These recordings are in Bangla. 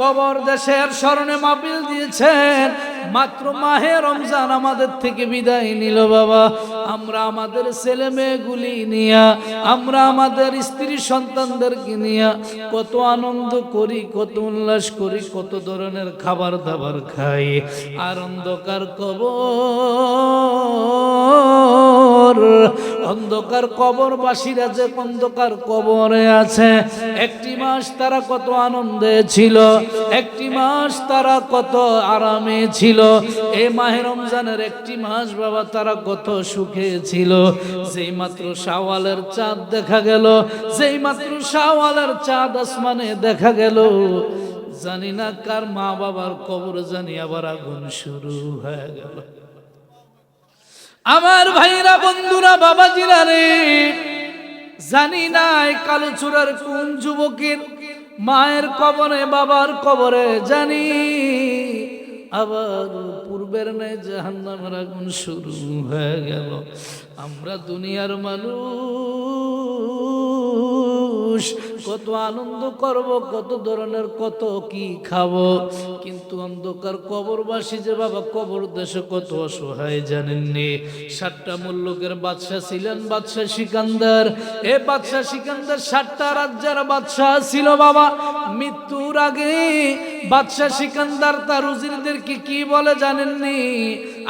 কবর দেশের স্মরণে মাহফিল দিয়েছেন। মাত্র মাহে রমজান আমাদের থেকে বিদায় নিল বাবা। আমরা আমাদের ছেলে মেয়েগুলি নিয়ে, আমরা আমাদের স্ত্রী সন্তানদেরকে নিয়ে কত আনন্দ করি, কত উল্লাস করি, কত ধরনের খাবার দাবার খাই। আর অন্ধকার কবর, অন্ধকার কবরবাসীরা যে অন্ধকার কবরে আছে, একটি মাস তারা কত আনন্দে ছিল, একটি মাস তারা কত আরামে ছিল। এই মাহে রমজানের একটি মাস বাবা তারা কত সুখে ছিল। যেই মাত্র শাওয়ালের চাঁদ দেখা গেল, যেই মাত্র শাওয়ালের চাঁদ আসমানে দেখা গেল, জানি না কার মা বাবার কবর জানি আবার আগুন শুরু হয়ে গেল। আমার ভাইরা, বন্ধুরা, বাবাজিরা রে, জানি না এই কালোচূড়ার কোন যুবকের মায়ের কবরে, বাবার কবরে জানি আবার পূর্বের ন্যায় জাহান্নামের আগুন শুরু হয়ে গেল। আমরা দুনিয়ার মানুষ কত আনন্দ করব, কত ধরনের কত কি খাবো, কিন্তু অন্ধকার কবরবাসী যে বাবা কবর দেশে কত অসহায় জানেননি। 7টা মুল্লুকের বাদশা ছিলেন বাদশা সিকান্দার। এ বাদশা সিকান্দার 7টা রাজ্যের বাদশা ছিল বাবা। মৃত্যুর আগে বাদশা সিকান্দার তার উজিরদেরকে কি বলে জানেননি?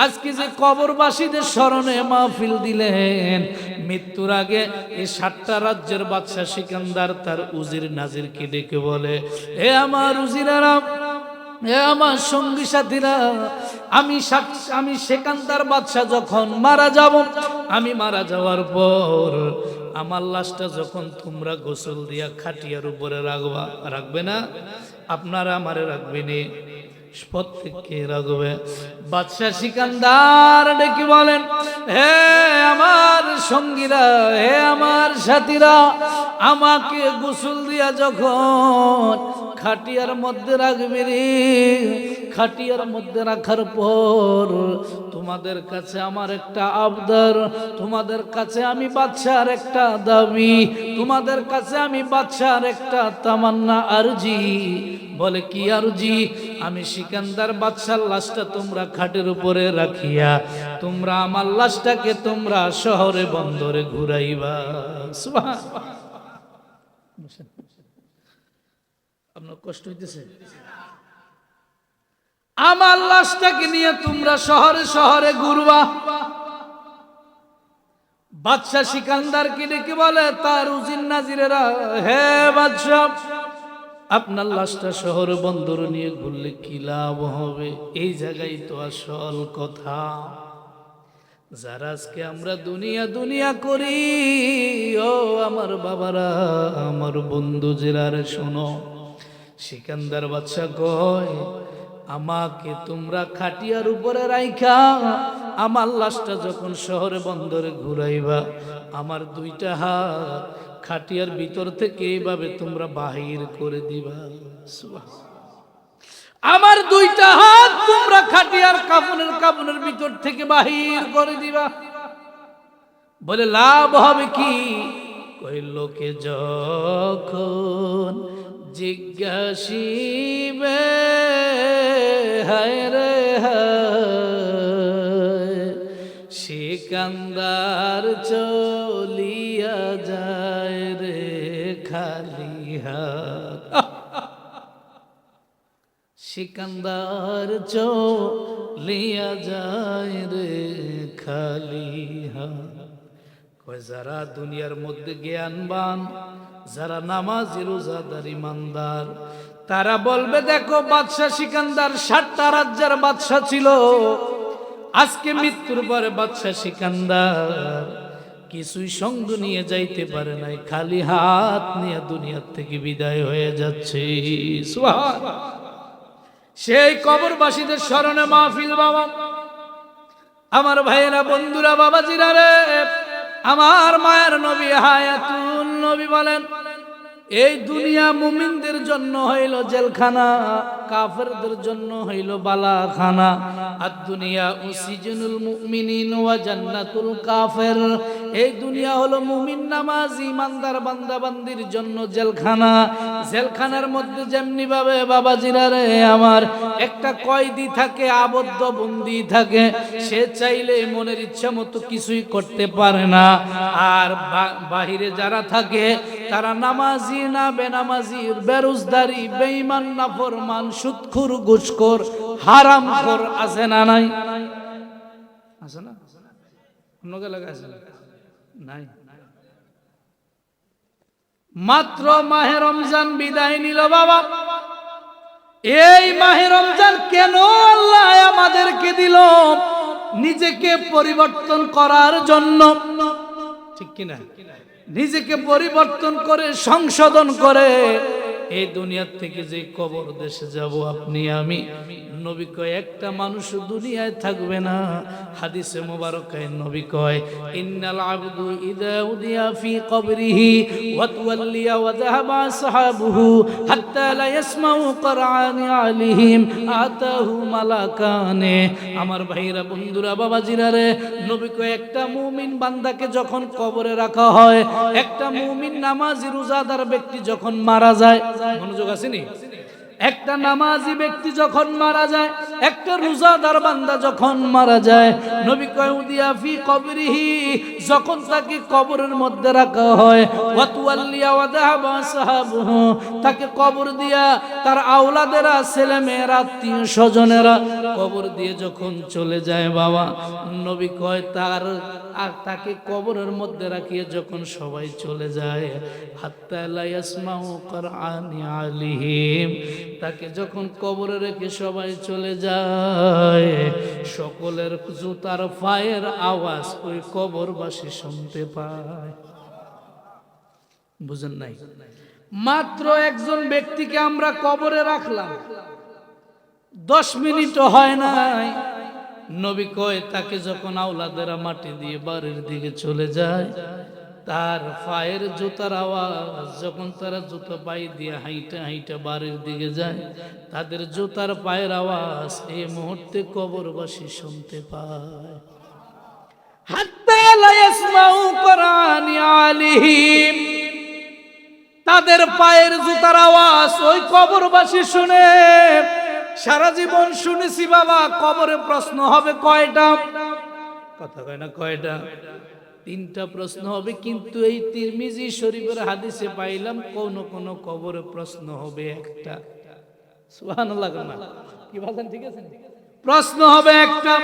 আজকে যে কবরবাসীদের স্মরণে মাহফিল দিলেন, মৃত্যুর আগে এই 7টা রাজ্যের বাদশা সিকান্দার তার উজির নাজিরকে ডেকে বলে, হে আমার উজিরেরা, হে আমার সঙ্গী সাথীরা, আমি সিকান্দার বাদশা যখন মারা যাব, আমি মারা যাওয়ার পর আমার লাশটা যখন তোমরা গোসল দিয়া খাটিয়ার উপরে রাখবে না, আপনারা আমারে রাখবেনি, প্রত্যেককে রাখবে। বাদশা সিকান্দার ডেকে বলেন, হে আমার সঙ্গীরা, হে আমার সাথীরা, আমাকে গোসল দিয়া যখন খাটিয়ার মধ্যে রাখবে রে, খাটিয়ার মধ্যে রাখার পর তোমাদের কাছে আমার একটা আবদার, তোমাদের কাছে আমি বাদশার একটা দাবি, তোমাদের কাছে আমি বাদশার একটা তামান্না, আরজি। বলে কি আরজি? আমি সিকান্দার বাদশার লাশটা তোমরা খাটের উপরে রাখিয়া তোমরা আমার লাশটাকে তোমরা শহরে বন্দরে ঘুরাইবা। সুবহানাল্লাহ। আপনার কষ্ট হইতেছে? আমার লাশটাকে নিয়ে তোমরা শহরে শহরে ঘুরবা। বাদশা সিকান্দারকে ডেকে বলে তার উজির নাজিরেরা, হে বাদশা, আপনার লাশটা শহর বন্দর নিয়ে ঘুরলে কি লাভ হবে? এই জায়গায় তো আসল কথা। যারা আজকে আমরা দুনিয়া দুনিয়া করি, ও আমার বাবারা, আমার বন্ধু জেরারে শোনো, সিকান্দার বাদশা কয়, আমাকে তোমরা খাটিয়ার উপরে রাইখা আমার লাশটা যখন শহরে বন্দরে ঘুরাইবা, আমার 2টা হাত খাটিয়ার ভিতর থেকে এইভাবে তোমরা বাহির করে দিবা। আমার 2টা হাত তোমরা খাটিয়ার কাফনের ভিতর থেকে বাহির করে দিবা। বলে লাভ হবে কি? কই লোকে যখন জিজ্ঞাসিবে, হায় রে হায়, সিকান্দার চলিয়া যায় রে খালি হাত। সিকান্দার চলিয়া যায় রে খালি হাত। যারা দুনিয়ার মধ্যে জ্ঞানবান, যারা নামাজি রোজাদার ইমানদার, তারা বলবে দেখো বাদশা সিকান্দার 7টা রাজ্যের বাদশা ছিল, আজকে মৃত্যুর পরে বাদশা সিকান্দার কিছুই সঙ্গ নিয়ে যাইতে পারে নাই, খালি হাত নিয়ে দুনিয়ার থেকে বিদায় হয়ে যাচ্ছে। সুবহানাল্লাহ। সেই কবরবাসীদের স্মরণে মাহফিল বাবা। আমার ভাইয়েরা, বন্ধুরা, বাবাজিরা রে, আমার মায়ের নবী হায়াতুন নবী বলেন, এই দুনিয়া মুমিনদের জন্য হইল জেলখানা, কাফেরদের জন্য হইল বালাখানা। আর দুনিয়া উসিজনুল মুমিনিন ওয়া জান্নাতুল কাফের। এই দুনিয়া হলো মুমিন নামাজি ইমানদার বান্দা বান্দির জন্য জেলখানা। জেলখানার মধ্যে যেমনি ভাবে বাবাজিরা রে আমার একটা কয়েদি থাকে, আবদ্ধ বন্দী থাকে, সে চাইলে মনের ইচ্ছা মতো কিছুই করতে পারে না। আর বাহিরে যারা থাকে তারা নামাজি না বেনামাজি, বেরোজগারি, বেঈমান, নাফরমান, সুদখোর, ঘুষখোর, হারামখোর আছে না নাই? আছে না? অন্য এলাকায় আছে নাই? মাত্র মাহে রমজান বিদায় নিল বাবা। এই মাহে রমজান কেন আল্লাহ আমাদেরকে দিল? নিজেকে পরিবর্তন করার জন্য, ঠিক কিনা? নিজেকে পরিবর্তন করে সংশোধন করে এই দুনিয়ার থেকে যে কবর দেশে যাব আপনি আমি, নবী কয় একটা মানুষ দুনিয়ায় থাকবে না। হাদিসে মুবারকায় নবী কয় ইন্নাল আবদু ইযা উদিয়া ফি কবরিহি ওয়া তাওয়াল্লিয়া ওয়া যাহাবা আসহাবুহু হাত্তা লা ইয়াসমাউ কুরআন আলিহিম আতাহু মালাকানে। আমার ভাইরা, বন্ধুরা, বাবাজিরা রে, নবী কয় একটা মুমিন বান্দাকে যখন কবরে রাখা হয়, একটা মুমিন নামাজি রোজাদার ব্যক্তি যখন মারা যায়, মনোযোগ আসেনি? একটা নামাজি ব্যক্তি যখন মারা যায়, একটা রোজাদার বান্দা যখন মারা যায়, নবী কয় উদিয়া ফি কবরিহি, যখন তাকে কবরের মধ্যে রাখা হয়, ওয়া তুওয়াল্লিয়া ওয়া যাহাবা আসহাবুহু, তাকে কবর দিয়া তার আওলাদেরা, ছেলে মেয়েরা, আত্মীয় স্বজনেরা কবর দিয়ে যখন চলে যায় বাবা, নবী কয় তাকে কবরের মধ্যে রাখিয়ে যখন সবাই চলে যায়, হাত্তা লা ইয়াসমাউ কুরআনি আলিহিম, তাকে যখন কবরে রেখে সবাই চলে যায়, সকলের জুতার পায়ের আওয়াজ ওই কবরবাসী শুনতে পায়। বুঝেন নাই? মাত্র একজন ব্যক্তিকে আমরা কবরে রাখলাম, 10 মিনিটও হয় নাই, নবী কয় তাকে যখন আওলাদেরা মাটি দিয়ে বাড়ির দিকে চলে যায়, তার পায়ের জুতার আওয়াজ যখন তারা জুতো পায়ে দিয়ে হাইটা হাইটা বাড়ির দিকে যায়, তাদের জুতার পায়ের আওয়াজ এই মুহূর্তে কবরবাসী শুনতে পায়। হাত্তা লা ইয়াসমাউ কুরআনি আলিহিম, তাদের পায়ের জুতার আওয়াজ ওই কবরবাসী শুনে। সারা জীবন শুনেছি বাবা, কবরে প্রশ্ন হবে কয়টা? কথা কয় না কয়টা? 3টা প্রশ্ন হবে, কিন্তু এই তিরমিজি শরীফের হাদিসে পাইলাম কোন কোন কবরে প্রশ্ন হবে একটা। সুবহানাল্লাহ, কি বলেন? ঠিক আছে, প্রশ্ন হবে একটা।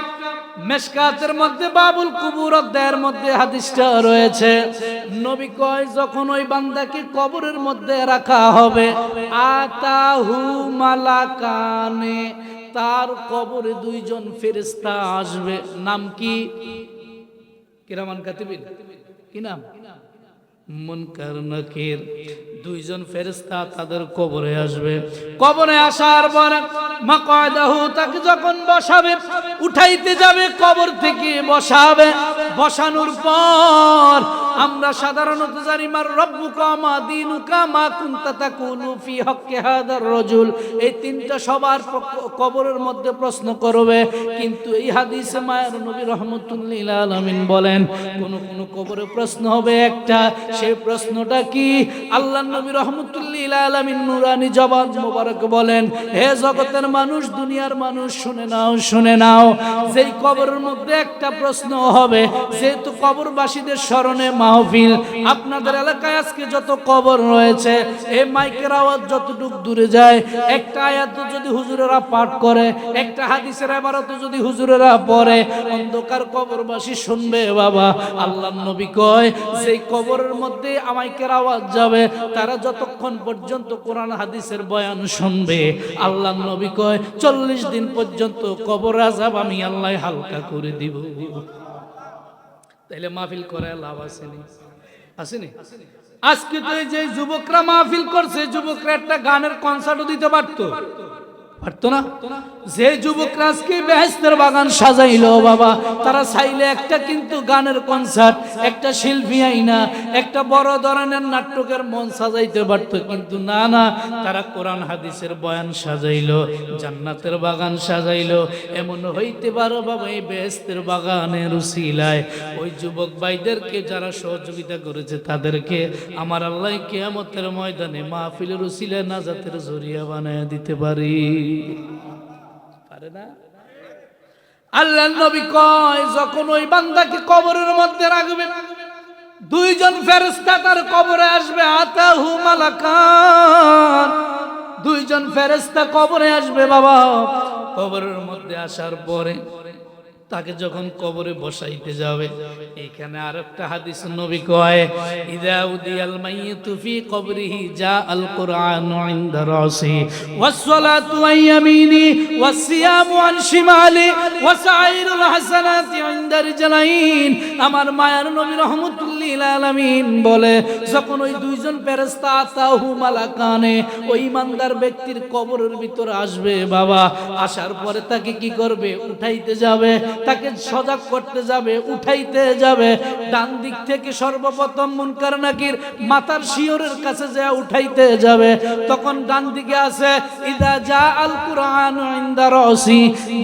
মিশকাতের মধ্যে বাবুল কুবুর অধ্যায়ের মধ্যে হাদিসটা রয়েছে। নবী কয় যখন ওই বান্দাকে কবরের মধ্যে রাখা হবে, আতাহু মালাকানে, তার কবরে 2জন ফেরেশতা আসবে। নাম কি? কিরামান কাতিবিন। কি নাম? মুনকার নাকির। 2জন ফেরেশতা তাদের কবরে আসবে। কবরে আসার পর মাকাদাহু, তাকে যখন বসাবে, উঠাইতে যাবে কবর থেকে বসাবে। বসানোর পর আমরা সাধারণত জানি মার রব্বুকা মা দীনুকা মা কুনতা তাকুলু ফি হক্কি হাদার রাজুল, এই 3টা সবার কবরের মধ্যে প্রশ্ন করবে। কিন্তু এই হাদিসে মায়ের নবী রাহমাতুল্লিল আলামিন বলেন কোন কোন কবরে প্রশ্ন হবে একটা। সেই প্রশ্নটা কি? আল্লাহর নবী রাহমাতুল্লিল আলামিন নূরানি জবাব মোবারক বলেন, হে জগতের মানুষ, দুনিয়ার মানুষ, শুনে নাও, শুনে নাও। যেই কবরের মধ্যে একটা প্রশ্ন হবে, যেহেতু কবরবাসীদের স্মরণে মাহফিল, আপনাদের এলাকায় আজকে যত কবর রয়েছে, এই মাইকের আওয়াজ যতটুক দূরে যায়, একটা আয়াত যদি হুজুরেরা পাঠ করে, একটা হাদিসের ইবারত যদি হুজুরেরা পড়ে, অন্ধকার কবরবাসী শুনবে বাবা। আল্লাহর নবী কয় যেই কবরের মধ্যে মাইকের আওয়াজ যাবে, তারা যতক্ষণ পর্যন্ত কোরআন হাদিসের বয়ান শুনবে, আল্লাহর নবী কয় 40 দিন পর্যন্ত কবর আযাব আমি আল্লাহ হালকা করে দিব। তাইলে মাহফিল করে লাভ আসেনি? আসেনি? আজকে তো এই যে যুবকরা মাহফিল করছে, যুবকরা একটা গানের কনসার্টও দিতে পারতো। পারতো না। যে যুবকরা আজকে বেহেশতের বাগান সাজাইলো বাবা, তারা চাইলে একটা কিন্তু গানের কনসার্ট, একটা শিল্পী আইনা, একটা বড় ধরনের নাটকের মন সাজাইতে পারতো, কিন্তু না না, তারা কোরআন হাদিসের বয়ান সাজাইলো, জান্নাতের বাগান সাজাইলো। এমন হইতে পারো বাবা এই বেহেশতের বাগানের উসিলায় ওই যুবক ভাইদেরকে যারা সহযোগিতা করেছে তাদেরকে আমার আল্লাহ কিয়ামতের ময়দানে মাহফিলের উসিলায় নাজাতের জরিয়া বানায় দিতে পারি। পারে না? আল্লাহর নবী কয় যখন ওই বান্দাকে কবরের মধ্যে রাখবে, দুইজন ফেরেশতা তার কবরে আসবে, আতাহু মালাকান, দুইজন ফেরেশতা কবরে আসবে বাবা। কবরের মধ্যে আসার পরে তাকে যখন কবরে বসাইতে যাবে, এখানে আরেকটা হাদিস নবী কয় ইযা উদিয়াল মাইয়িতু ফি কবরিহি জাআল কুরআনু ইনদা রাসি ওয়াস সালাতু আন ইয়ামিনি ওয়াস সিয়ামু আন শিমালি ওয়া সাইরুল হাসানাতি ইনদা রিজলাইন। আমার মায়ার নবী রাহমাতুল্লিল আলামিন বলে যখন ওই দুইজন ফেরেশতা আতাহু মালাকানে ওই ইমানদার ব্যক্তির কবরের ভিতরে আসবে বাবা, আসার পরে তাকে কি করবে? উঠাইতে যাবে, তাকে সজাগ করতে যাবে, উঠাইতে যাবে। ডান দিক থেকে সর্বপ্রথম মুনকার নাকির মাথার শিয়রের কাছে যা উঠাইতে যাবে, তখন ডান দিকে আছে ইদা জা আল কুরআন ইনদা রাসি,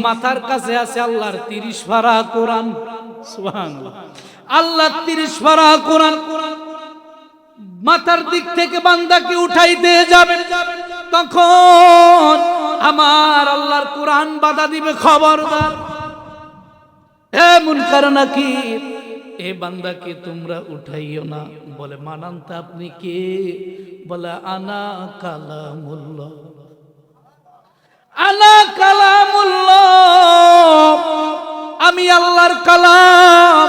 মাথার কাছে আছে আল্লাহর 30 পারা কোরআন। সুবহানাল্লাহ, আল্লাহর 30 পারা কোরআন মাথার দিক থেকে বান্দাকে উঠাইতে যাবে, তখন আমার আল্লাহর কোরআন বাধা দিবে, খবরদার এ মুনকার নাকির, এ বান্দাকে তোমরা উঠাইও না। বলে মানান্তা আপনি কে? বলে আনা কালামুল্লাহ, আনা কালামুল্লাহ, আমি আল্লাহর কালাম,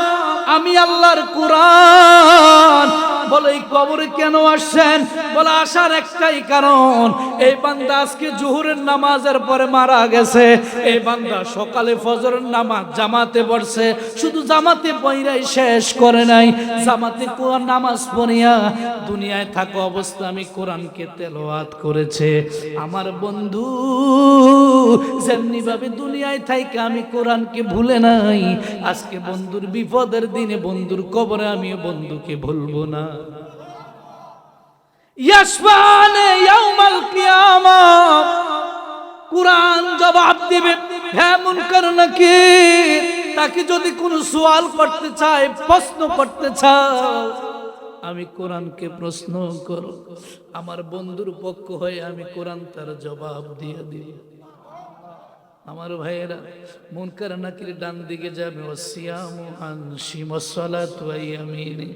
আমি আল্লাহর কোরআন। বলে এই কবরে কেন আসছেন? বলে আসার একটাই কারণ, এই বান্দা আজকে জোহরের নামাজের পরে মারা গেছে। এই বান্দা সকালে ফজরের নামাজ জামাতে পড়ছে, শুধু জামাতে পড়াই শেষ করে নাই, জামাতে কোরআন নামাজ পড়িয়া দুনিয়ায় থাকা অবস্থা আমি কোরআনকে তেলাওয়াত করেছে। আমার বন্ধু যেমনি ভাবে দুনিয়ায় থাইকা আমি কোরআনকে ভুলে নাই, আজকে বন্ধুর বিপদের দিনে বন্ধুর কবরে আমিও বন্ধুকে ভুলবো না। ইয়াসফানে ইয়াউমাল কিয়ামাহ, কোরআন জবাব দিবে, হে মুনকার নাকির, তাকে যদি কোনো সওয়াল করতে চায়, প্রশ্ন করতে চাও, আমি কোরআনকে প্রশ্ন করো, আমার বন্ধুর পক্ষ হয়ে আমি কোরআন তার জবাব দিয়ে দিব। আমার ভাইয়েরা, মুনকার নাকির ডান দিকে যাবে ওয়াসিয়ামু আন শিমাসসালাতু ওয়া ইয়ামিনি,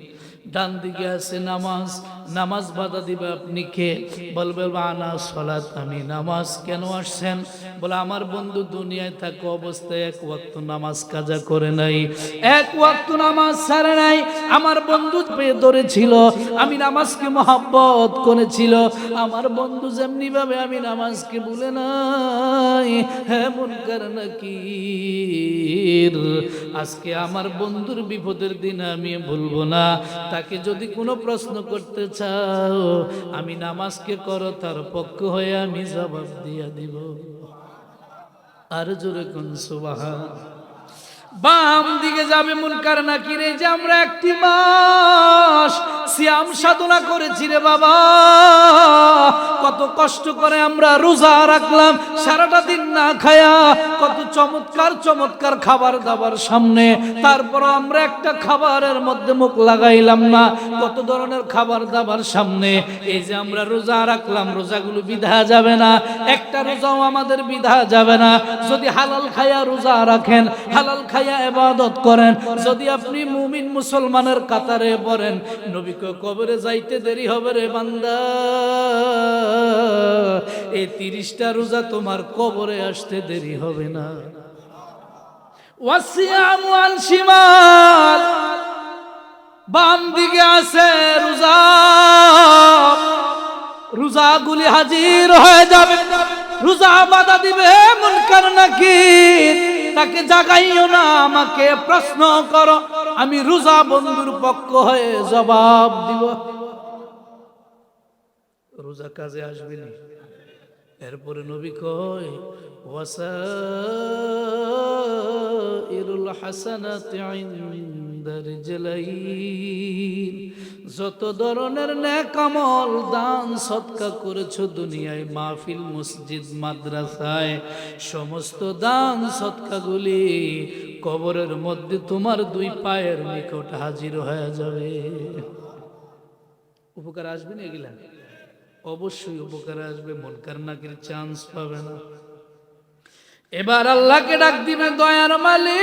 ডান দিকে আছে নামাজ, নামাজ বাধা দিবে। আপনি কে? বলবে আনা সালাত, আমি নামাজ। কেন আসছেন? বলে আমার বন্ধু দুনিয়ায় থাকা অবস্থায় এক ওয়াক্ত নামাজ কাজা করে নাই, এক ওয়াক্ত নামাজ ছাড়ে নাই। আমার বন্ধু পেয়ে ধরেছিল, আমি নামাজকে মহব্বত করেছিল। আমার বন্ধু যেমনি ভাবে আমি নামাজকে ভুলে নাই, হ্যাঁ মুনকার নাকির, আজকে আমার বন্ধুর বিপদের দিন আমি ভুলবো না। তাকে যদি কোনো প্রশ্ন করতে চাও, আমি নামাজকে করো তার পক্ষ হয়ে আমি জবাব দিয়ে দিব। আর জোরে কোন সুবহান। বাম দিকে যাবে মুনকার নাকির, এই যে আমরা একটি মাস সিয়াম সাধনা করেছি রে বাবা, কত কষ্ট করে আমরা রোজা রাখলাম, সারাটা দিন না খায়া, কত চমৎকার চমৎকার খাবার দাবার সামনে, তারপর আমরা একটা খাবারের মধ্যে মুখ লাগাইলাম না। কত ধরনের খাবার দাবার সামনে, এই যে আমরা রোজা রাখলাম, রোজাগুলো বিধা যাবে না, একটা রোজাও আমাদের বিধা যাবে না। যদি হালাল খায়া রোজা রাখেন, হালাল খায়া ইবাদত করেন, যদি আপনি মুমিন মুসলমানের কাতারে পড়েন, নবীকে কবরে যাইতে দেরি হবে রে বান্দা, এই 30টা রোজা তোমার কবরে আসতে দেরি হবে না। ওয়াসিয়ামু আন শিমাল, বাম দিকে আছে রোজা, রোজাগুলি হাজির হয়ে যাবে, রোজা বাধা দিবে মুনকার নাকির, তাকে জাগাইও না, আমাকে প্রশ্ন করো, আমি রোজা বন্ধুর পক্ষ হয়ে জবাব দিব। রোজা কাজে আসবে না, এরপরে নবী কয় ওয়াসাইরুল হাসানাতি ইনদা রিজলাইন, যত ধরনের নেক আমল দান সদকা করেছো দুনিয়ায়, মাহফিল, মসজিদ, মাদ্রাসায়, সমস্ত দান সদকাগুলি কবরের মধ্যে তোমার দুই পায়ের নিকট হাজির হয়ে যাবে। উপকার আসবে না এগুলা? অবশ্যই উপকার আসবে, মুনকার নাকির চান্স পাবে না। এবার আল্লাহকে ডাক দিবে, দয়ার মালিক,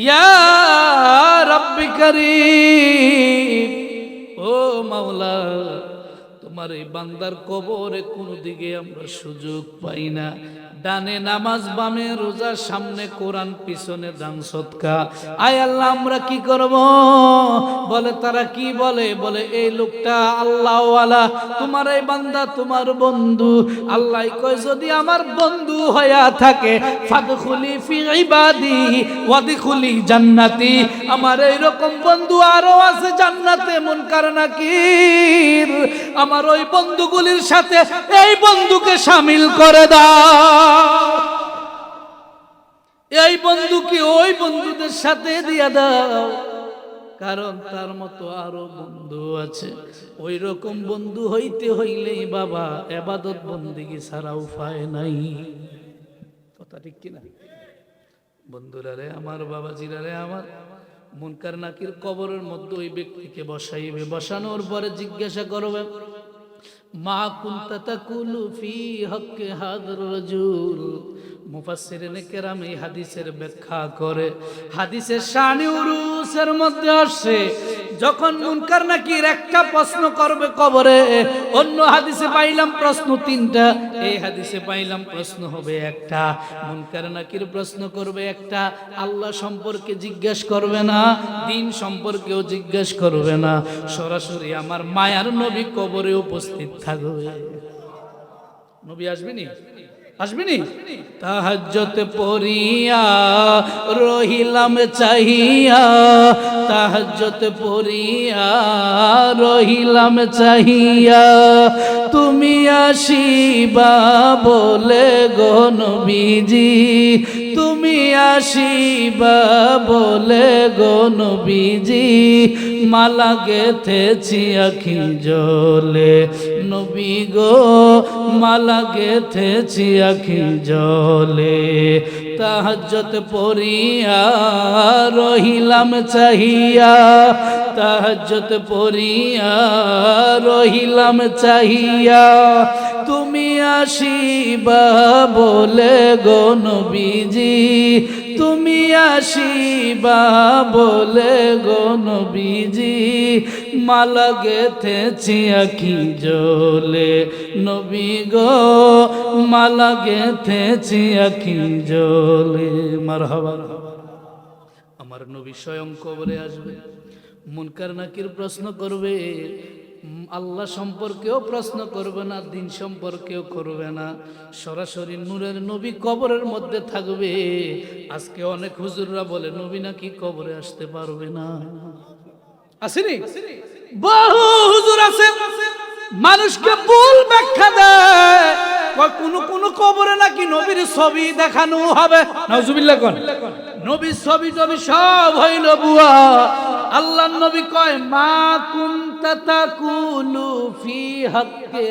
ইয়া রাব্বি কারীম, ও মাওলা, তোমার এই বান্দার কবরে কোনো দিকে আমরা সুযোগ পাই না। ডানে নামাজ, বামে রোজা, সামনে কোরআন, পিছনে দান সদকা। আয় আল্লাহ, আমরা কি করব? বলে তারা কি বলে? বলে এই লোকটা আল্লাহওয়ালা, তোমার এই বান্দা তোমার বন্ধু। আল্লাহ কয় যদি আমার বন্ধু হইয়া থাকে, ফাদখুলি ফি ইবাদি ওয়াদখুলি জান্নাতি, আমার এইরকম বন্ধু আরো আছে জান্নাতে, মুনকার নাকির। আমার ওই বন্ধুগুলির সাথে এই বন্ধুকে শামিল করে দাও, এই বন্ধুকে ওই বন্ধুদের সাথে দিয়ে দাও, কারণ তার মতো আরো বন্ধু আছে। ওই রকম বন্ধু হইতে হইলেই বাবা ইবাদত বন্দেগী ছাড়া উপায় নাই। কথা ঠিক কিনা? বন্ধুরা রে আমার, বাবাজিরা রে আমার, মুনকার নাকির কবরের মধ্যে ওই ব্যক্তিকে বসাইবে। বসানোর পরে জিজ্ঞাসা করবে, মা কুনতা তাকুলু ফি হক্কে হাদার রাজুল। মুফাসসিরিনে কেরাম এই হাদিসের ব্যাখ্যা করে, হাদিসের শানে উরুসের মধ্যে আসে, যখন মুনকার নাকির একটা প্রশ্ন করবে কবরে, অন্য হাদিসে পাইলাম প্রশ্ন তিনটা, এই হাদিসে পাইলাম প্রশ্ন হবে একটা। মুনকার নাকির প্রশ্ন করবে একটা, আল্লাহ সম্পর্কে জিজ্ঞেস করবে না, দিন সম্পর্কেও জিজ্ঞেস করবে না, সরাসরি আমার মায়ার নবী কবরে উপস্থিত থাকবে। নবী আসবেনি? আসবেনি? তাহাজ্জুদ পড়িয়া রহিলাম চাহিয়া, তাহাজ্জুদ পড়িয়া রহিলাম চাহিয়া, তুমি আসিবা বলে গো নবীজি, তুমি আসিবা বলে গো নবীজি, মালা গেথেছি আখি জলে, নবী গো মালা গেথেছি আখি জলে, তাহাজ্জুদ পড়িয়া রহিলাম চাহিয়া, তাহাজ্জুদ পড়িয়া রহিলাম চাহিয়া, তুমি আসিবা বলে গো নবীজি, তুমি আসিবা বলে গো নবীজি, মালা গেথেছি আখি জলে, নবী গো মালা গেথেছি আখি জলে। মারহাবা। আমার নবী স্বয়ং কবরে আসবে, মুনকার নাকির প্রশ্ন করবে, আল্লাহ সম্পর্কেও প্রশ্ন করবে না, দিন সম্পর্কেও করবে না, সরাসরি নূরের নবী কবরের মধ্যে থাকবে। আজকে অনেক হুজুররা বলে নবী নাকি কবরে আসতে পারবে না। আসেনি? বহু হুজুর আছে মানুষকে ভুল ব্যাখ্যা দেয়, কোন কবরে নাকি নবীর ছবি দেখানো হবে। নাউজুবিল্লাহ কোন নবীর ছবি টবি সব হইল বুয়া। আল্লাহর নবী কয়, মা কুনতা তাকুলু ফি হক্কে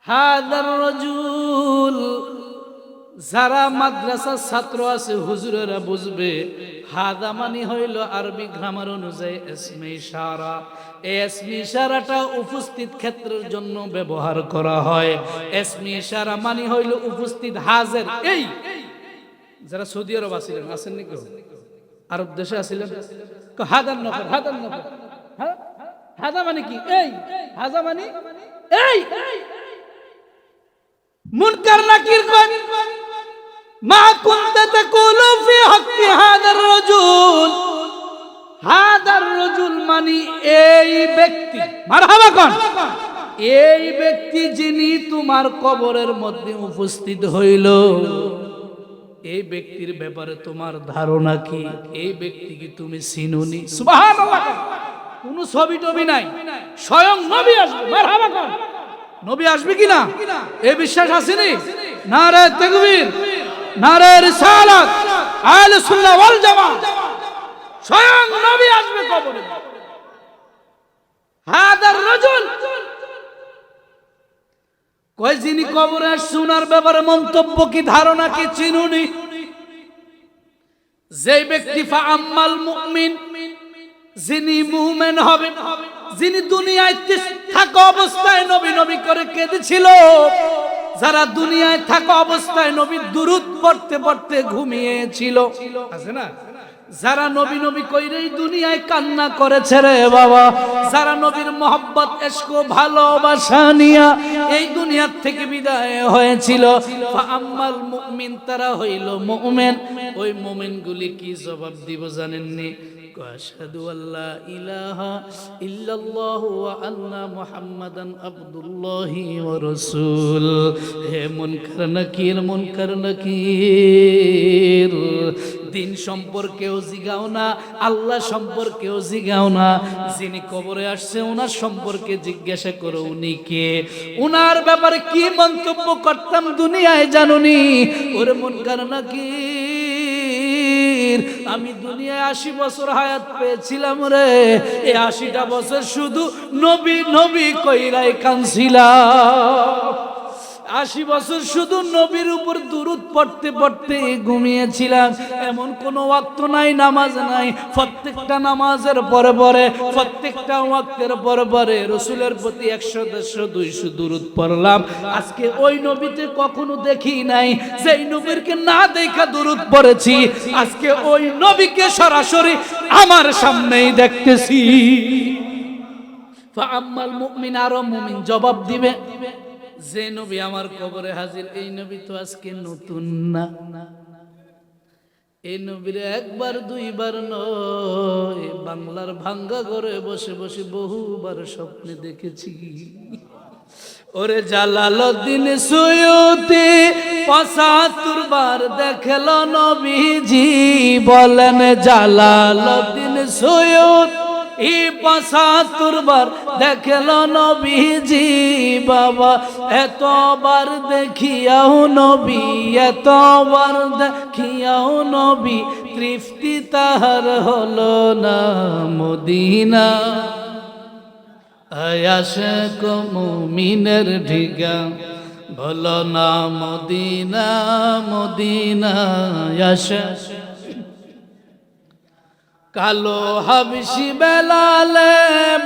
হাদার রাজুল। যারা মাদ্রাসার ছাত্র আছে হুজুরেরা বুঝবে, হাদা মানে হইল আরবি গ্রামার অনুযায়ী ইসমে ইশারা। এই ইসমে ইশারাটা উপস্থিত ক্ষেত্রের জন্য ব্যবহার করা হয়। ইসমে ইশারা মানে হইল উপস্থিত হাজির। এই যারা সৌদি আরব আছিলেন, আছেন নাকি আরব দেশে আছিলেন, হাদার নফর, হাদার নফর, হাদা মানে কি? এই হাদা মানে এই। মুনকার নাকির কোন মা কুনতা তাকুলু ফি হক্কি হাদার রাজুল। হাদার রাজুল মানে এই ব্যক্তি। মারহাবা কোন এই ব্যক্তি যিনি তোমার কবরের মধ্যে উপস্থিত হইল, এই ব্যক্তির ব্যাপারে তোমার ধারণা কি? এই ব্যক্তি কি তুমি চিনুনি? সুবহানাল্লাহ। কোনো ছবি টবি নাই, স্বয়ং নবী আসবে। মারহাবা কর, নবী আসবে কিনা এই বিশ্বাস আসেনি? নারে তাকবীর, নারে রিসালাত, আহলে সুন্নাহ ওয়াল জামাত, স্বয়ং নবী আসবে কবরে। হাদার রাজুল কই যিনি কবরে শোনার ব্যাপারে মন্তব্য কি, ধারণা কি, চিনুনি? যে ব্যক্তি ফাআম্মাল মুমিন, যিনি মুমিন হবে, যিনি দুনিয়ায় থাকা অবস্থায় নবী নবী করে কেঁদেছিল, যারা দুনিয়ায় থাকা অবস্থায় নবী দুরূদ পড়তে পড়তে ঘুমিয়েছিল, আছে না? যারা নবী নবী কইরেই দুনিয়ায় কান্না করেছে রে বাবা, যারা নবীর মহব্বত ইশক ভালোবাসা নিয়া এই দুনিয়ার থেকে বিদায় হয়েছিল, ফাআম্মাল মুমিন, তারা হইল মুমিন। ওই মুমিনগুলি কি জবাব দিব জানেননি? আশহাদু আল্লা ইলাহা ইল্লাল্লাহ ওয়া আন্না মুহাম্মাদান আবদুল্লাহি ওয়া রাসূল। হে মুনকার নাকির, মুনকার নাকির, দিন সম্পর্কেও জিগাও না, আল্লাহ সম্পর্কেও জিগাও না, যিনি কবরে আসছে ওনার সম্পর্কে জিজ্ঞাসা করো উনি কে, ওনার ব্যাপারে কি মন্তব্য করতাম দুনিয়ায় জানুনি? ওরে মুনকার নাকির, আমি দুনিয়ায় 80 বছর হায়াত পেয়েছিলাম রে, এই 80টা বছর শুধু নবী নবী কইরাই কাঁদছিলাম। 80 বছর শুধু নবীর উপর দুরূদ পড়তে পড়তে ঘুমিয়েছিলাম। এমন কোনো ওয়াক্ত নাই, নামাজ নাই, প্রত্যেকটা নামাজের পরে পরে, প্রত্যেকটা ওয়াক্তের পরে পরে রাসূলের প্রতি 100, 150, 200 দুরূদ পড়লাম। আজকে ওই নবীতে কখনো দেখি নাই, যেই নবীকে না দেখা দুরূদ পড়েছি, আজকে ওই নবীকে সরাসরি আমার সামনেই দেখতেছি। ফাআম্মাল মুমিন, আরো মুমিন জবাব দিবে, যে নবী আমার কবরে হাজির, এই নবী তো আজকে নতুন না। এই নবীর একবার দুইবার নয়, বাংলার ভাঙ্গা ঘরে বসে বসে বহুবার স্বপ্নে দেখেছি। ওরে জালালউদ্দিন সুয়ুতি 75 বার দেখল নবীজি, বলেন জালালউদ্দিন সুয়ুতি 75 বার দেখল নবীজি, বাবা এতবার দেখিয়াও নবী, এতবার দেখিয়াও নবী, তৃপ্তি তাহার হলো না মদিনা। আয়াশক মুমিনের ঢিগা বলো না মদিনা, মদিনা। আয়াশক কালো হাবশি বেলালে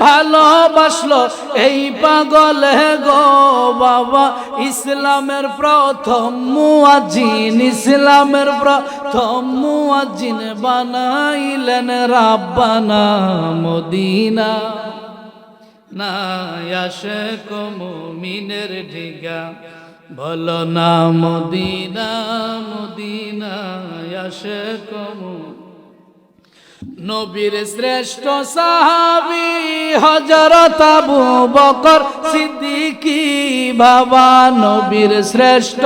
ভালোবাসলো এই পাগলে গো বাবা, ইসলামের প্রথম মুয়াজ্জিন, ইসলামের প্রথম মুয়াজ্জিন বানাইলেন রাব্বানা মদিনা। না আশিক মুমিনের ঢিগা বলো না মদিনা, মদিনা। আশিক নবীর শ্রেষ্ঠ সাহাবী হযরত আবু বকর সিদ্দিকী, বাবা নবীর শ্রেষ্ঠ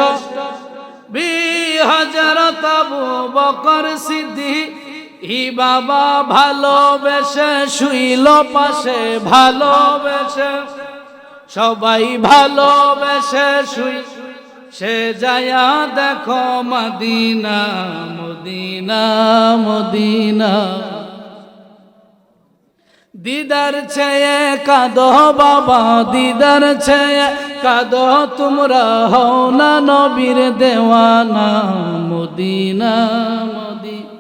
হযরত আবু বকর সিদ্দিকী, বাবা ভালোবেসে শুইল পাশে, ভালোবেসে সবাই ভালোবেসে শুই, সে যায়া দেখো মদিনা, মদিনা, মদিনা। দিদার চেয়ে কাঁদো বাবা, দিদার চেয়ে কাঁদো, তোমরা হও না নবীর দেওয়ানা মদিনা, মদিনা।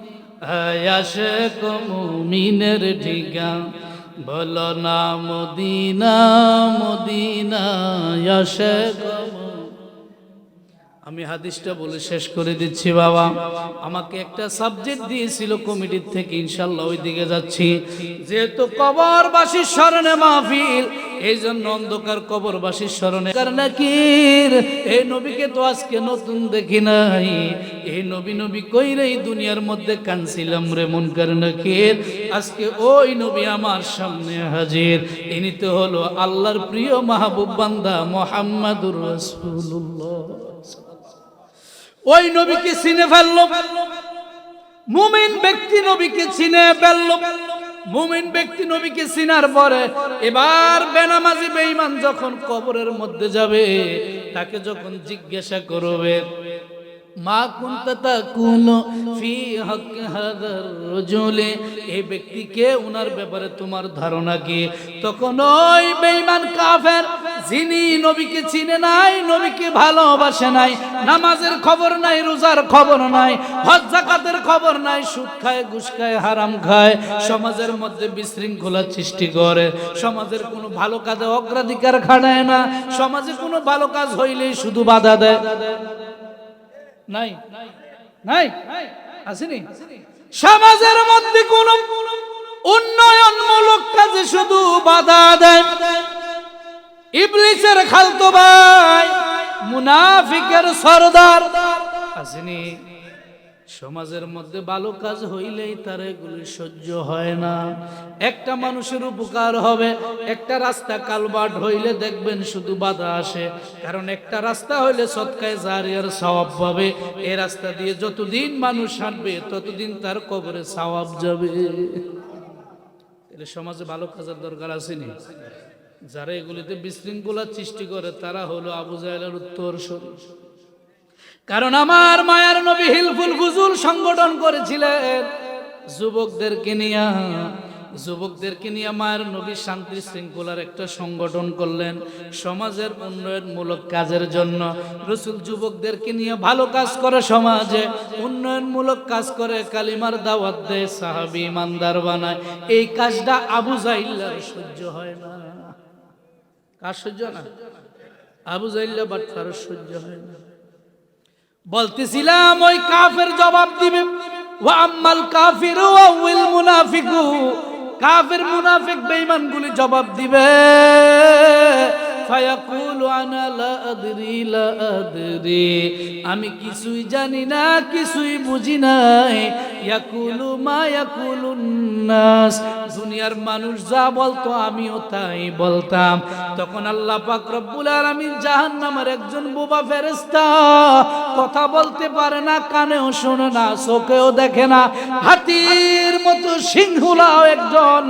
আশিক মুমিনের ঢিগা বলো না মদিনা, মদিনা। আশিক, আমি হাদিসটা বলে শেষ করে দিচ্ছি বাবা। আমাকে একটা সাবজেক্ট দিয়েছিল কমিটির থেকে, ইনশাআল্লাহ ওই দিকে যাচ্ছি। যেহেতু কবরবাসীর স্মরণে মাহফিল, এই জন্য অন্ধকার কবরবাসীর স্মরণে নাকির, এই নবীকে তো আজকে নতুন দেখি নাই, এই নবী নবী কইরেই দুনিয়ার মধ্যে কানছিলাম রে মুনকার নাকির। আজকে ওই নবী আমার সামনে হাজির। ইনি তো হলো আল্লাহর প্রিয় মাহবুব বান্দা মুহাম্মাদুর রাসূলুল্লাহ। ওই নবীকে চিনে ফেললো মুমিন ব্যক্তি, নবীকে চিনে ফেললো। মুমিন ব্যক্তি নবীকে চিনার পরে এবার বেনামাজি বেঈমান যখন কবরের মধ্যে যাবে, তাকে যখন জিজ্ঞাসা করবে মা কুনতা তাকুলু ফি হক হাদার রাজুলি, এই ব্যক্তিকে ওনার ব্যাপারে তোমার ধারণা কি? তখন ওই বেঈমান কাফের যিনি নবীকে চিনে নাই, নবীকে ভালোবাসে নাই, নামাজের খবর নাই, রোজার খবর নাই, হজ যাকাতের খবর নাই, সুদ খায়, ঘুষ খায়, হারাম খায়, সমাজের মধ্যে বিশৃঙ্খলা সৃষ্টি করে, সমাজের কোনো ভালো কাজে অগ্রাধিকার খাটায় না, সমাজে কোনো ভালো কাজ হইলেই শুধু বাধা দেয়। নাই নাই আসেনি? সমাজের মধ্যে কোন উন্নয়নমূলক কাজে শুধু বাধা দেয়। ইবলিসের খালতো ভাই, মুনাফিকের সরদার আসেনি? সমাজের মধ্যে ভালো কাজ হইলেই তার এগুলি সহ্য হয় না। একটা মানুষের উপকার হবে, একটা রাস্তা কালবাট হইলে দেখবেন শুধু বাধা আসে, কারণ একটা রাস্তা হইলে সদকায়ে জারিয়ার সওয়াব পাবে। এই রাস্তা দিয়ে যতদিন মানুষ হাঁটবে ততদিন তার কবরে সওয়াব যাবে। তাহলে সমাজে ভালো কাজের দরকার আসেনি? যারা এগুলিতে বিশৃঙ্খলা সৃষ্টি করে তারা হলো আবু জাহেলের উত্তরসূরি। কারণ আমার মায়ার নবী হিলফুল ফুজুল সংগঠন করেছিলেন যুবকদেরকে নিয়ে মায়ের নবী শান্তি শৃঙ্খলার একটা সংগঠন করলেন সমাজের উন্নয়নমূলক কাজের জন্য। রাসূল যুবকদেরকে নিয়ে ভালো কাজ করে, সমাজে উন্নয়নমূলক কাজ করে, কালিমার দাওয়াত দেয়, সাহাবী ইমানদার বানায়। এই কাজটা আবু জাহিলের সহ্য হয় না। কার সহ্য না? আবু জাহিল বাটফার সহ্য হয় না। বলতেছিলাম ওই কাফের জবাব দিবে, ওয়া আম্মাল কাফিরু ওয়াল মুনাফিকু, কাফের মুনাফিক বেঈমানগুলি জবাব দিবে, ফায়াকুলু আনা লা আদরি লা আদরি, আমি কিছুই জানি না, কিছুই বুঝি নাই। ইয়াকুলু মা ইয়াকুলুন নাস, দুনিয়ার মানুষ যা বলতো আমিও তাই বলতাম। তখন আল্লাহ পাক রব্বুল আলামিন জাহান্নামের একজন বোবা ফেরেশতা, কথা বলতে পারে না, কানেও শোনে না, চোখেও দেখে না, হাতির মতো সিংহুলাও একজন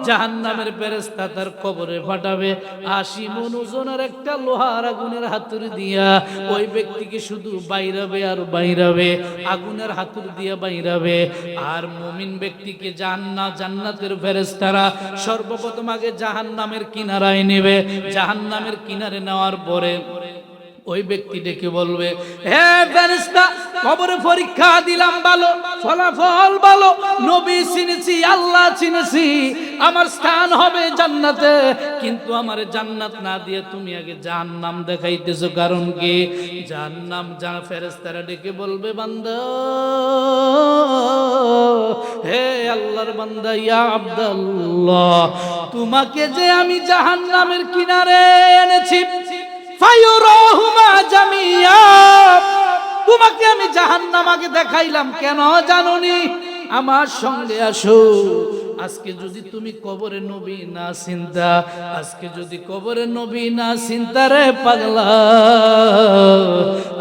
জাহান্নামের ফেরেশতা তার কবরে পাঠাবে। ৮০ মণ ওজনের একটা লোহার আগুনের হাতুড়ি দিয়া ওই ব্যক্তিকে শুধু বাইরাবে আর বাইরাবে, আগুনের হাতুড়ি দিয়া বাইরাবে। আর মুমিন ব্যক্তিকে জান্নাতের ফেরেশতারা সর্বপ্রথম আগে জাহান্নামের কিনারায় নেবে। জাহান্নামের কিনারে নেওয়ার পরে ওই ব্যক্তি ডেকে বলবে, হে ফেরেশতা, কবরে পরীক্ষা দিলাম ভালো, ফলাফল ভালো, নবী চিনেছি, আল্লাহ চিনেছি, আমার স্থান হবে জান্নাতে, কিন্তু আমার জান্নাত না দিয়ে তুমি আগে জাহান্নাম দেখাইতেছো, কারণ কি? জাহান্নাম ফেরেশতারা ডেকে বলবে, বান্দা, হে আল্লাহর বান্দা, ইয়া আব্দুল্লাহ, তোমাকে যে আমি জাহান্নামের কিনারে এনেছি, ফায়ুরাহুমা জামিয়া, তোমাকে আমি জাহান্নাম আগে দেখাইলাম, কেন জানোনি? আমার সঙ্গে আসো। আজকে যদি তুমি কবরে নবী না চিন্তা, আজকে যদি কবরে নবী না চিন্তা রে পাগলা,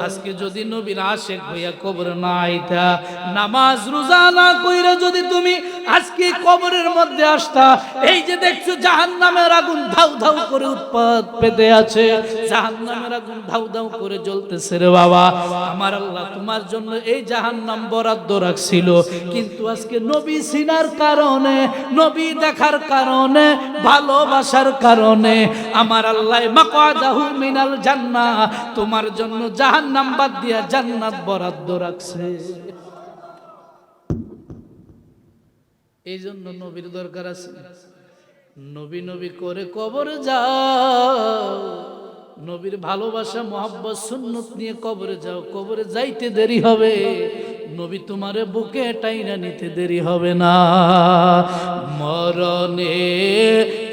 আজকে যদি নবীর আশেক হইয়া কবরে না আইতা, নামাজ রোজা না কইরা যদি তুমি আজকে কবরের মধ্যে আসতা, এই যে দেখছো জাহান্নামের আগুন ধাউ ধাউ করে উৎপাত পেতে আছে, জাহান্নামের আগুন ধাউ ধাউ করে জ্বলতেছে রে বাবা, আমার আল্লাহ তোমার জন্য এই জাহান্নাম বরাদ্দ রাখছিল, কিন্তু আজকে নবী চিনার কারণে, নবী দেখার কারণে, ভালোবাসার কারণে আমার আল্লাহ মাকআদাহু মিনাল জান্নাহ, তোমার জন্য জাহান্নাম বাদ দিয়া জান্নাত বরাদ্দ রাখছে। এই জন্য নবীর দরকার আছে। নবী নবী করে কবরে যাও, নবীর ভালোবাসা মহব্বত সুন্নত নিয়ে কবরে যাও, কবরে যাইতে দেরি হবে, নবী তোমারে বুকে টাইনা নিতে দেরি হবে না। মরণে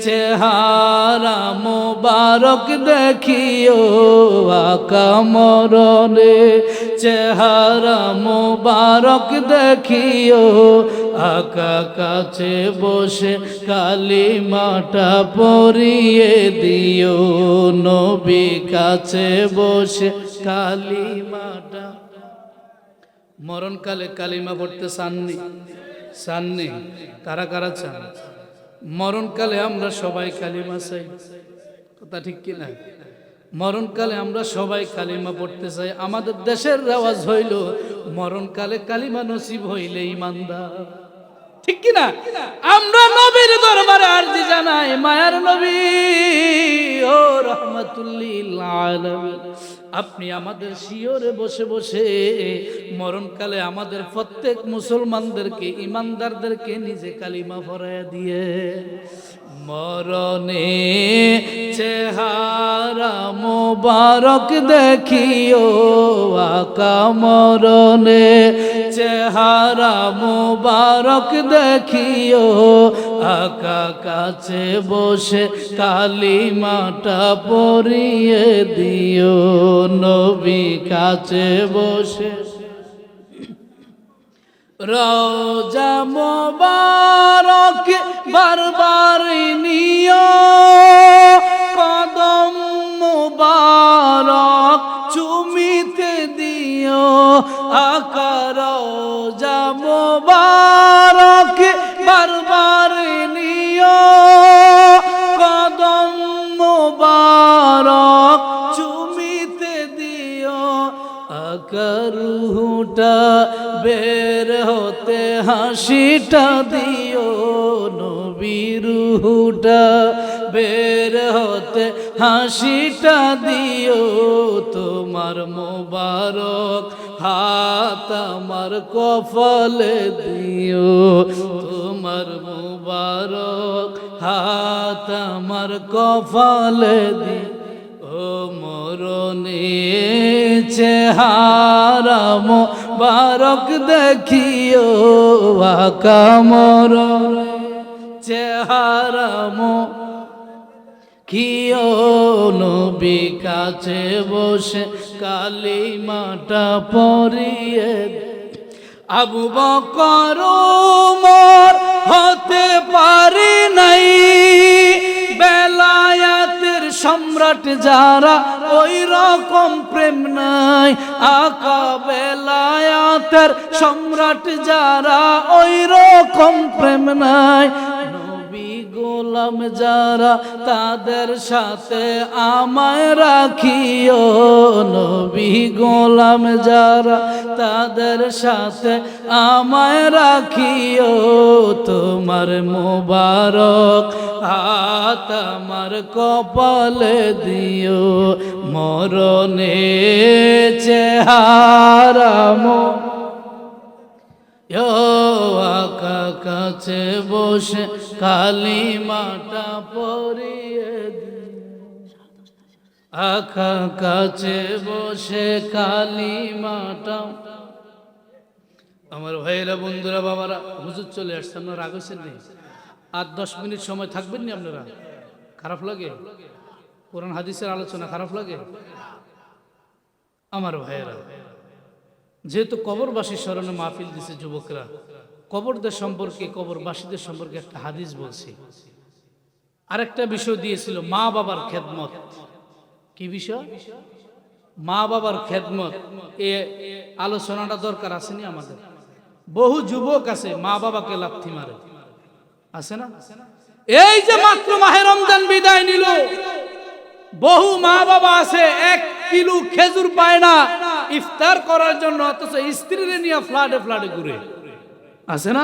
চেহারা মোবারক দেখিও আকা, মরণে চেহারা মোবারক দেখিও আকা, কাছে বসে কালিমাটা পড়িয়ে দিও, নবী কাছে বসে কালিমাটা। মরণকালে কালিমা পড়তে চাননি? চাননি? কারা কারা চান? মরণকালে আমরা সবাই কালিমা চাই, কথা ঠিক কিনা? মরণকালে আমরা সবাই কালিমা পড়তে চাই। আমাদের দেশের রেওয়াজ হইল মরণকালে কালিমা নসিব হইলে ইমানদার, ঠিক কিনা? আমরা নবীর দরবারে আরজি জানাই, মায়ার নবী ও রাহমাতুল্লিল আলামিন, আপনি আমাদের শিয়রে বসে বসে মরণকালে আমাদের প্রত্যেক মুসলমানদেরকে, ইমানদারদেরকে নিজে কালিমা পড়ায়া দিয়ে। মরণে চেহারা মোবারক দেখিও আকা, মরণে চেহারা মোবারক দেখিও আকা, কাছে বসে কালিমাটা পড়িয়ে দিও নবী, কাছে বসে। রওজা মোবারক বারবার নিও, কদম মোবারক চুমিতে দিও আকা, রওজা মোবারক বারবার নিও, কদম মোবারক চুমিতে দিও আকা, রুহটা বের হতে হাসিটা দিও নবী, রুহটা বের হতে হাসিটা দিও, তোমার মোবারক হাত আমার কপালে দিও, তোমার মোবারক হাত আমার কপালে দিও। ও মরণে চেহারা মোবারক দেখিও আকা, মরণে চেহারা কিও নবী, কাছে বসে কালিমাটা পড়িয়ে। আবু বকর ওমর হতে পারি নাই বেলায়াতের সম্রাট যারা, ওই রকম প্রেম নাই আকা, বেলায়াতের সম্রাট যারা, ওই রকম প্রেম নাই। নবী গোলাম যারা, তাদের সাথে আমায় রাখিও নবী, গোলাম যারা, তাদের সাথে আমায় রাখিও, তোমার মোবারক হাত আমার কপালে দিও, মরণে চেহারা আকা, কাছে বসে কালিমাটা পড়িয়ে আকা, কাছে বসে কালিমাটা। আমার ভাইয়েরা, বন্ধুরা, বাবারা, হুজুর চলে আসছে, আপনারা রাগ হয়েছেন নি? আর 10 মিনিট সময় থাকবেন নি আপনারা? খারাপ লাগে? কোরআন হাদিসের আলোচনা খারাপ লাগে? আমার ভাইয়েরা, যেহেতু কবরবাসীর স্মরণে মাহফিল দিছে যুবকরা, কবরদের সম্পর্কে, কবরবাসীদের সম্পর্কে একটা হাদিস বলছি। আরেকটা বিষয় দিয়েছিল মা বাবার খেদমত। কি বিষয়? মা বাবার খেদমত। এ আলোচনাটা দরকার আসেনি আমাদের? বহু যুবক আছে মা বাবাকে লাথি মারে, আছে না? এই যে মাত্র মাহে রমজান বিদায় নিল, বহু মা বাবা আছে 1 কিলো খেজুর পায় না ইফতার করার জন্য, অথচ স্ত্রীরে নিয়ে ফ্লাডে ফ্লাডে ঘুরে, আছে না?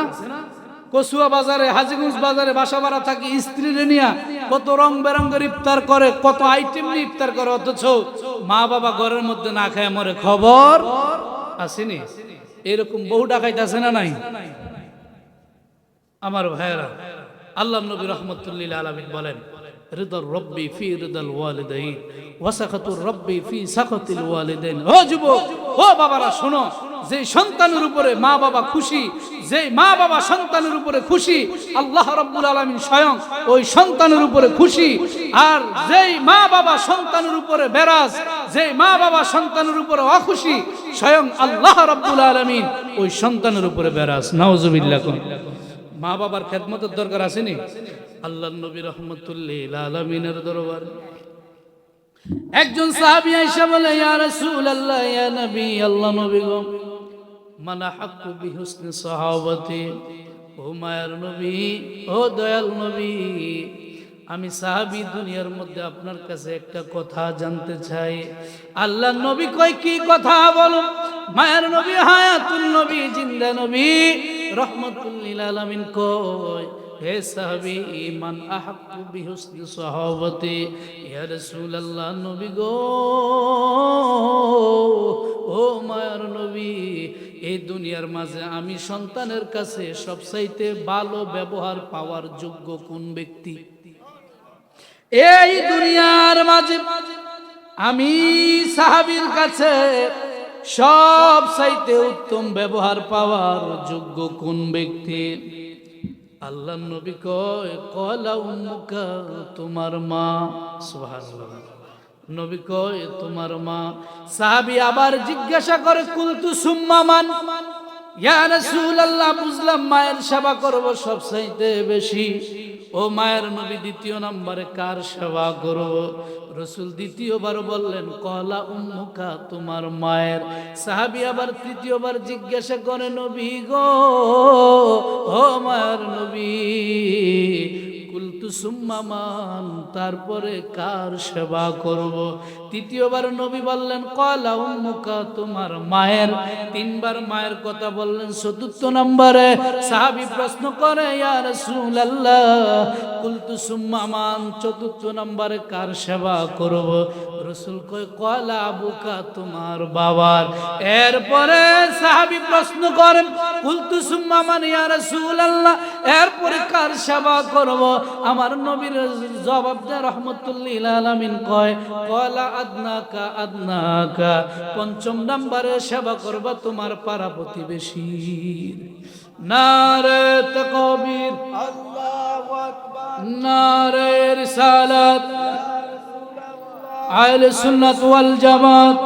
কচুয়া বাজারে, হাজীগঞ্জ বাজারে বাসা ভাড়া থাকি, স্ত্রীরে নিয়ে কত রং বেরঙ্গের ইফতার করে, কত আইটেম নিয়ে ইফতার করে, অথচ মা বাবা ঘরের মধ্যে না খায় মরে, খবর আসেনি? এরকম বহু ডাকাইতে আছে না নাই? আমার ভাইয়েরা, আল্লাহ নবী রাহমাতুল্লিল আলামিন বলেন, রিদার রব্বি ফি রিদাল ওয়ালিদাইন ওয়া সাখাতুর রব্বি ফি সাখাতিল ওয়ালিদাইন। ও যুবক, ও বাবারা, শোনো, যে সন্তানের উপরে মা বাবা খুশি, যে মা বাবা সন্তানের উপরে খুশি, আল্লাহ রাব্বুল আলামিন স্বয়ং ওই সন্তানের উপরে খুশি। আর যেই মা বাবা সন্তানের উপরে বেরাজ, যেই মা বাবা সন্তানের উপরে অখুশি, স্বয়ং আল্লাহ রাব্বুল আলামিন ওই সন্তানের উপরে বেরাজ। নাউজুবিল্লাহ। মা বাবার খেদমতের দরকার আসেনি? আল্লাহ নবী রাহমাতুল্লিল আলামিনের দরবারে একজন সাহাবী আয়েশা বলে, ইয়া রাসূলুল্লাহ, ইয়া নবী, আল্লাহ নবী গো, মান হাক্কু বিহুসনি সাহাবাতি, মায়ার নবী, ও দয়াল নবী, আমি সাহাবী দুনিয়ার মধ্যে আপনার কাছে একটা কথা জানতে চাই। আল্লাহ নবী কয়, কি কথা বলো? মায়ার নবী, হায়াতুল নবী, জিন্দা নবী, রহমাতুল লিল আলামিন কয়, হে সাহাবী, মান আহাক্কু বিহুসনি সাহাবতি, ইয়া রাসূলুল্লাহ, নবী গো, ও মায়ার নবী, এই দুনিয়ার মাঝে আমি সন্তানের কাছে সবচাইতে ভালো ব্যবহার পাওয়ার যোগ্য কোন ব্যক্তি? এই দুনিয়ার মাঝে আমি সাহাবীর কাছে সবচাইতে উত্তম ব্যবহার পাওয়ার যোগ্য কোন ব্যক্তি? আল্লাহ নবী কয়, কলা উম্মুকা, তোমার মা। সুবহানাল্লাহ। নবী কয়, তোমার মা। সাহাবী আবার জিজ্ঞাসা করে, কুলতু সুম্মা মান? ইয়া রাসূলুল্লাহ, বুঝলাম মায়ের সেবা করব সবচাইতে বেশি। ও মায়ের নবী, দ্বিতীয় নম্বরে কার সেবা করব? রাসূল দ্বিতীয়বার বললেন, কলা উম্মুকা, তোমার মায়ের। সাহাবী আবার তৃতীয়বার জিজ্ঞাসা করে, নবী গো, ও মায়ের নবী, কুলতু সুম্মা মান, তারপরে কার সেবা করব? তৃতীয়বার নবী বললেন, কলা উম্মুকা, তোমার মায়ের। তিনবার মায়ের কথা বললেন। চতুর্থ নম্বরে সাহাবী প্রশ্ন করে, ইয়া রাসূলুল্লাহ, কুলতু সুম্মা মান, চতুর্থ নম্বরে কার সেবা করব? রাসূল কয়, কলা আবুকা, তোমার বাবার। এরপরে সাহাবী প্রশ্ন করেন, কুলতু সুম্মা মান ইয়া রাসূলুল্লাহ, এরপরে কার সেবা করব? আমার নবীর জবাব দেয় রাহমাতুল লিল আলামিন কয়, কলা আদনাকা আদনাকা, পঞ্চম নম্বরে সেবা করবা তোমার পাড়া প্রতিবেশীর। নারে তাকবীর, আল্লাহু আকবার, নারে রিসালাত, আহলে সুন্নাত ওয়াল জামাত,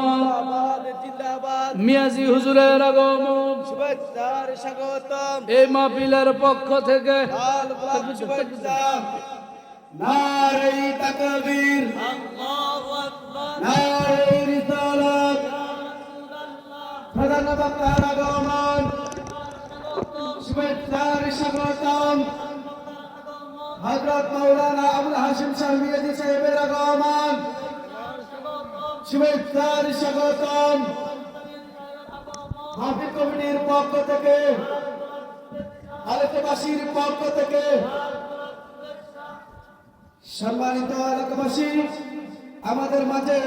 মিয়াজি হুজুরের আগমন, শুভেচ্ছার স্বাগতম। এই মাহফিলের পক্ষ থেকে নারে তাকবীর, আল্লাহু আকবার, নারে রিসালাত, প্রধান বক্তার আগমন, শুভেচ্ছার স্বাগতম। হযরত মাওলানা আবুল হাশিম শাহ মিয়াজি সাহেবের আগমন, শুভেচ্ছার স্বাগতম। মাহফিল কমিটির পক্ষ থেকে, এলাকাবাসীর পক্ষ থেকে, সম্মানিত এলাকাবাসী, আমাদের মাঝে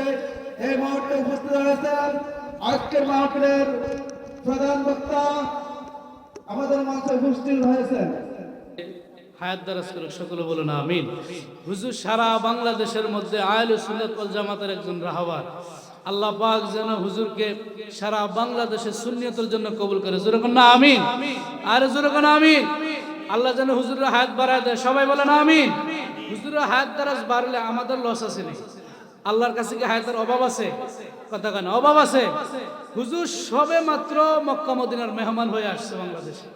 এই মুহূর্তে উপস্থিত হয়েছেন আজকের মাহফিলের প্রধান বক্তা, আমাদের মাঝে উপস্থিত হয়েছেন। হায়াত দারাজ করে সকলে বলুন আমিন। হুজুর সারা বাংলাদেশের মধ্যে আহলে সুন্নাত ওয়াল জামাতের একজন রাহবার। আল্লাহ পাক যেন হুজুরকে সারা বাংলাদেশের সুন্নিয়তের জন্য কবুল করে। জোরে কোন না আমিন, আর জোরে কোন আমিন। আল্লাহ যেন হুজুরের হায়াত বাড়ায় দেয়, সবাই বলেন আমিন। হুজুরের হায়াত দারাজ বাড়লে আমাদের লস আছে না? আল্লাহর কাছে কি হায়াতের অভাব আছে? কথা কেন অভাব আছে? হুজুর সবে মাত্র মক্কা মদিনার মেহমান হয়ে আসছে বাংলাদেশে,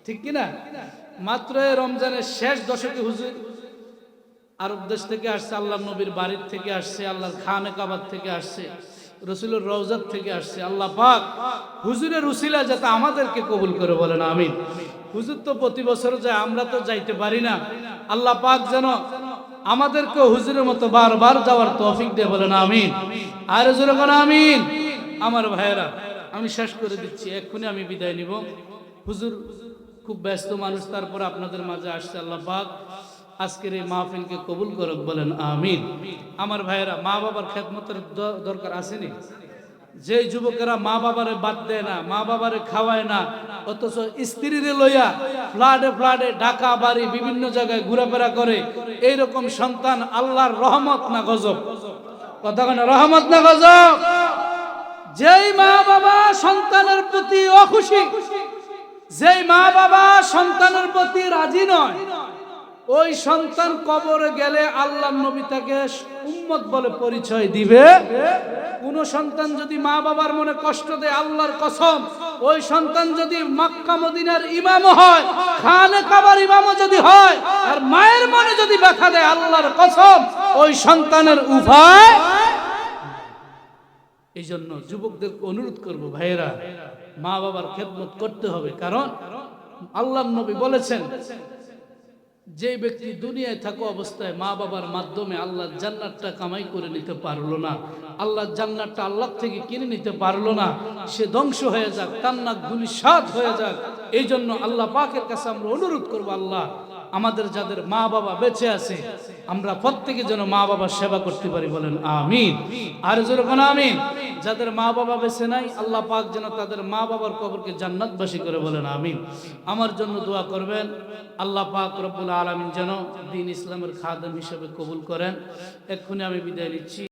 ঠিক কিনা? মাত্র রমজানের শেষ দশকে হুজুর আরব দেশ থেকে আসছে, আল্লাহর নবীর বাড়ির থেকে আসছে, আল্লাহর খানে কাবার থেকে আসছে, রসুলের রওজাত থেকে আসছে। আল্লাহ পাক হুজুরের উসিলা যাতে আমাদেরকে কবুল করে, বলেন আমিন। হুজুর তো প্রতি বছর যায়, আমরা তো যাইতে পারি না। আল্লাহ পাক যেন আমাদেরকে হুজুরের মতো বারবার যাওয়ার তৌফিক দিয়ে, বলেন আমিন। আর জোরে বলেন আমিন। আমার ভাইয়েরা, আমি শেষ করে দিচ্ছি, এক্ষুনি আমি বিদায় নিব। হুজুর খুব ব্যস্ত মানুষ, তারপর আপনাদের মাঝে আসছে। আল্লাহ পাক আজকের এই মাহফিলকে কবুল করুক, বলেন আমিন। আমার ভাইয়েরা, মা বাবার খেদমতের দরকার আসেনি? যে যুবকেরা মা বাবারে বাদ দেয় না, মা বাবারে খাওয়ায় না, অথচ স্ত্রীরে লইয়া ফ্লাডে ফ্লাডে ঢাকা বাড়ি বিভিন্ন জায়গায় ঘোরাফেরা করে, এইরকম সন্তান আল্লাহর রহমত না গজব? কথা কেন, রহমত না গজব? যেই মা বাবা সন্তানের প্রতি অখুশি, যেই মা বাবা সন্তানের প্রতি রাজি নয়, ওই সন্তান কবরে গেলে আল্লাহর নবী তাকে উম্মত বলে পরিচয় দিবে। কোন সন্তান যদি মা বাবার মনে কষ্ট দেয়, আল্লাহর কসম, ওই সন্তান যদি মক্কা মদিনার ইমাম হয়, খানে কাবার ইমামও যদি হয়, আর মায়ের মনে যদি ব্যথা দেয়, আল্লাহর কসম, ওই সন্তানের উভয়। এই জন্য যুবকদেরকে অনুরোধ করব, ভাইয়েরা, মা বাবার খেদমত করতে হবে। কারণ আল্লাহর নবী বলেছেন, যে ব্যক্তি দুনিয়ায় থাকা অবস্থায় মা বাবার মাধ্যমে আল্লাহর জান্নাতটা কামাই করে নিতে পারলো না, আল্লাহর জান্নাতটা আল্লাহ থেকে কিনে নিতে পারলো না, সে ধ্বংস হয়ে যাক, তার নাক ধূলিসাৎ হয়ে যাক। এই জন্য আল্লাহ পাকের কাছে আমরা অনুরোধ করবো, আল্লাহ আমাদের যাদের মা বাবা বেঁচে আছে, আমরা প্রত্যেকে যেন মা বাবার সেবা করতে পারি, বলেন আমিন। আর জোরে কোন আমিন। যাদের মা বাবা বেঁচে নাই, আল্লাহ পাক যেন তাদের মা বাবার কবরকে জান্নাতবাসী করে, বলেন আমিন। আমার জন্য দোয়া করবেন, আল্লাহ পাক রব্বুল আলামিন যেন দ্বীন ইসলামের খাদেম হিসেবে কবুল করেন। এক্ষুনি আমি বিদায় নিচ্ছি।